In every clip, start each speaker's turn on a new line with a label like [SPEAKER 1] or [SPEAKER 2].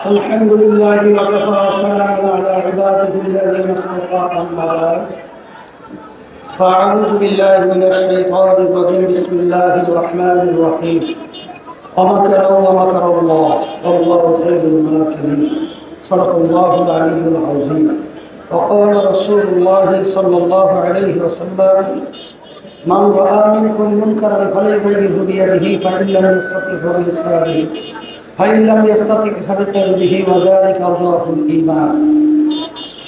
[SPEAKER 1] الحمد لله وكفى وسلام على عباده الذين اصطفى أما بعد فأعوذ بالله من الشيطان الرجيم بسم الله الرحمن الرحيم ومكروا ومكر الله والله خير الماكرين صدق الله العلي العظيم وقال رسول الله صلى الله عليه وسلم من رأى منكم منكرا فليغيره بيده فإن لم يستطع فبلسانه فإن لم يستطع فبقلبه وذلك أضعف الإيمان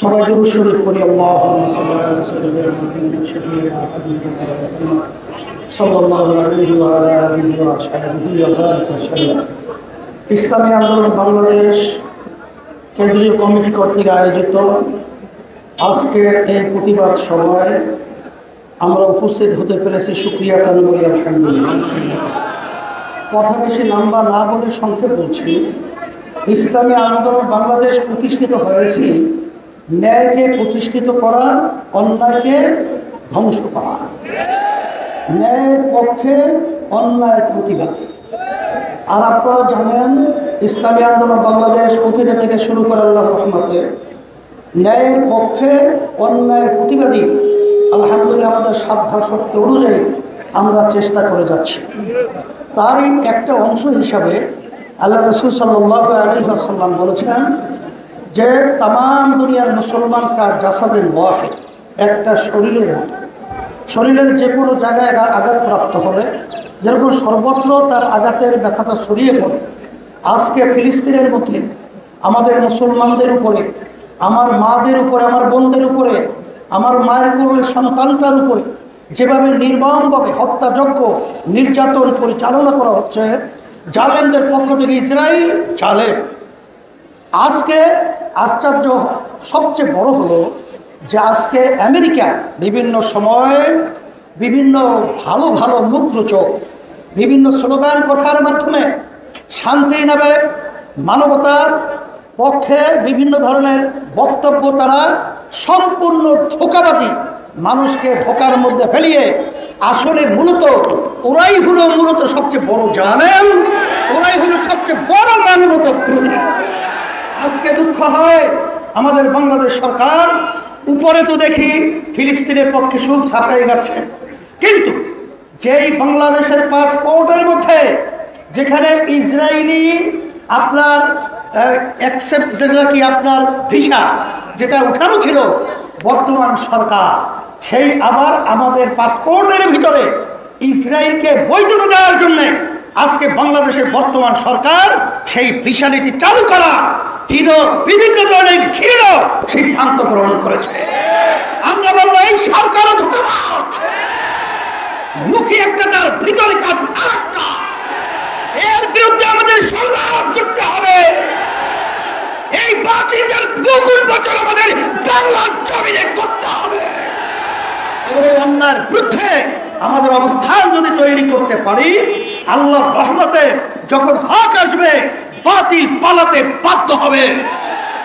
[SPEAKER 1] সবাই দুরূদ শরীফ পড়ি আল্লাহুম্মা সাল্লি আলা সাইয়্যিদিনা মুহাম্মাদিন শাফিঈনা হাবিবিনা সাল্লাল্লাহু আলাইহি ওয়া আলা আলিহি ওয়া আসহাবিহি ওয়া বারাকা ওয়াসাল্লাম। ইসলামী আন্দোলন বাংলাদেশ কেন্দ্রীয় কমিটি কর্তৃক আয়োজিত আজকের এই প্রতিবাদ সভায় আমরা উপস্থিত হতে পেরেছি, শুকরিয়া কারণ করি আলহামদুলিল্লাহ। কথা বেশি লম্বা না বলে সংক্ষেপ বলছি। ইসলামী আন্দোলন বাংলাদেশ প্রতিষ্ঠিত হয়েছে ন্যায়কে প্রতিষ্ঠিত করা, অন্যায়কে ধ্বংস করা, ন্যায়ের পক্ষে অন্যায়ের প্রতিবাদে। আর আপনারা জানেন ইসলামী আন্দোলন বাংলাদেশ প্রতিটা থেকে শুরু করে আল্লাহর রহমতে ন্যায়ের পক্ষে অন্যায়ের প্রতিবাদী আলহামদুলিল্লাহ আমাদের সাধ্য শক্তি অনুযায়ী আমরা চেষ্টা করে যাচ্ছি। তারই একটা অংশ হিসাবে আল্লাহ রাসূল সাল্লাল্লাহু আলাইহি ওয়াসাল্লাম বলেছেন যে তাম দুনিয়ার মুসলমান কার জাসাদের ওয়াহিদ, একটা শরীরের মতো। শরীরের যে কোনো জায়গায় আঘাতপ্রাপ্ত হলে যেরকম সর্বত্র তার আঘাতের ব্যথাটা ছড়িয়ে পড়ে, আজকে ফিলিস্তিনের মধ্যে আমাদের মুসলমানদের উপরে, আমার মাদের উপরে, আমার বোনদের উপরে, আমার মায়ের কোলের সন্তানটার উপরে যেভাবে নির্মমভাবে হত্যাযজ্ঞ নির্যাতন পরিচালনা করা হচ্ছে জালেমদের পক্ষ থেকে, ইসরায়েল জালেম। আজকে আশ্চর্য সবচেয়ে বড় হলো যে আজকে আমেরিকা বিভিন্ন সময়ে বিভিন্ন ভালো ভালো মুখরোচক বিভিন্ন স্লোগান কথার মাধ্যমে শান্তি নামে মানবতার পক্ষে বিভিন্ন ধরনের বক্তব্য, তারা সম্পূর্ণ ধোঁকাবাজি, মানুষকে ধোঁকার মধ্যে ফেলিয়ে আসলে ওরাই হলো মূলত সবচেয়ে বড় জালেম, ওরাই হলো সবচেয়ে বড় মানবতা বিরোধী। আজকে দুঃখ হয় আমাদের বাংলাদেশ সরকার উপরে তো দেখি ফিলিস্তিনের পক্ষে সুখ ছাপাই যাচ্ছে, কিন্তু যেই বাংলাদেশের পাসপোর্টের মধ্যে যেখানে ইসরায়েলি আপনার অ্যাকসেপ্ট যেটা কি আপনার ভিসা যেটা উঠানো ছিল বর্তমান সরকার, সেই আবার আমাদের পাসপোর্টের ভিতরে ইসরায়েলকে বৈধতা দেওয়ার জন্য আজকে বাংলাদেশের বর্তমান সরকার সেই ভিসা নীতি চালু করা বিভিন্ন ধরনের ঘৃণ সিদ্ধান্ত গ্রহণ করেছে। আমরা বলবো এই সরকারও ধোঁকাবাজ, মুখে একটা তার ভিতরে কাজ আরেকটা। এর বিরুদ্ধে আমাদের সংগ্রাম করতে হবে। এই বাতিলদের বহুল বছর আমাদের বাংলার জমিনে করতে হবে। অন্যায়ের বিরুদ্ধে আমাদের অবস্থান যদি তৈরি করতে পারি, আল্লাহর রহমতে যখন হক আসবে বাতিল পালাতে বাধ্য হবে।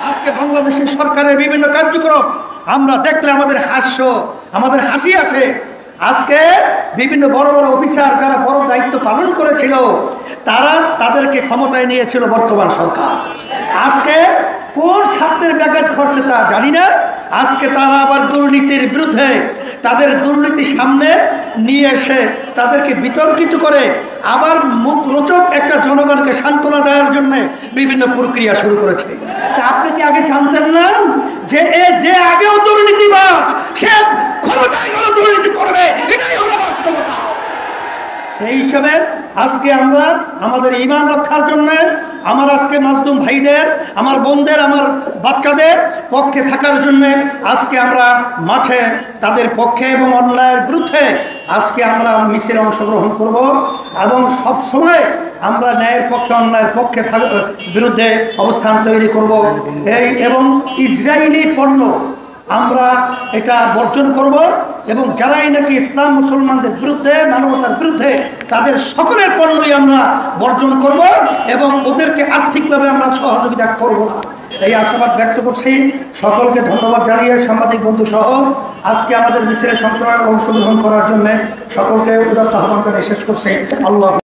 [SPEAKER 1] আজকে বাংলাদেশের সরকারের বিভিন্ন কার্যক্রম আমরা দেখলে আমাদের হাসি আসে। আজকে বিভিন্ন বড় বড় অফিসার যারা বড় দায়িত্ব পালন করেছিল তাদেরকে ক্ষমতায় নিয়েছিল বর্তমান সরকার। আজকে কোন স্বার্থের ব্যাঘাত ঘটছে তা জানি না। আজকে তারা আবার দুর্নীতির বিরুদ্ধে তাদের দুর্নীতি সামনে নিয়ে এসে তাদেরকে বিতর্কিত করে আবার মুখরোচক একটা জনগণকে সান্ত্বনা দেওয়ার জন্য বিভিন্ন প্রক্রিয়া শুরু করেছে। তা আপনি কি আগে জানতেন না যে আগেও দুর্নীতিবাজ, সে ক্ষমতায় গেলে দুর্নীতি করবে? এটাই হলো বাস্তবতা। সেই হিসাবে আজকে আমরা আমাদের ঈমান রক্ষার জন্য আমার আজকে মাজলুম ভাইদের, আমার বোনদের, আমার বাচ্চাদের পক্ষে থাকার জন্য আজকে আমরা মাঠে তাদের পক্ষে এবং অন্যায়ের বিরুদ্ধে আজকে আমরা মিছিলে অংশগ্রহণ করব এবং সব সময় আমরা ন্যায়ের পক্ষে অন্যায়ের পক্ষে বিরুদ্ধে অবস্থান তৈরি করব। এবং ইসরায়েলি পণ্য আমরা এটা বর্জন করব এবং যারাই নাকি ইসলাম মুসলমানদের বিরুদ্ধে, মানবতার বিরুদ্ধে, তাদের সকলের পণ্যই আমরা বর্জন করব এবং ওদেরকে আর্থিকভাবে আমরা সহযোগিতা করব না, এই আশাবাদ ব্যক্ত করছি। সকলকে ধন্যবাদ জানিয়ে সাংবাদিক বন্ধু সহ আজকে আমাদের মিছিলে অংশগ্রহণ করার জন্য সকলকে উদাত্ত আহ্বান জানিয়ে শেষ করছি। আল্লাহ।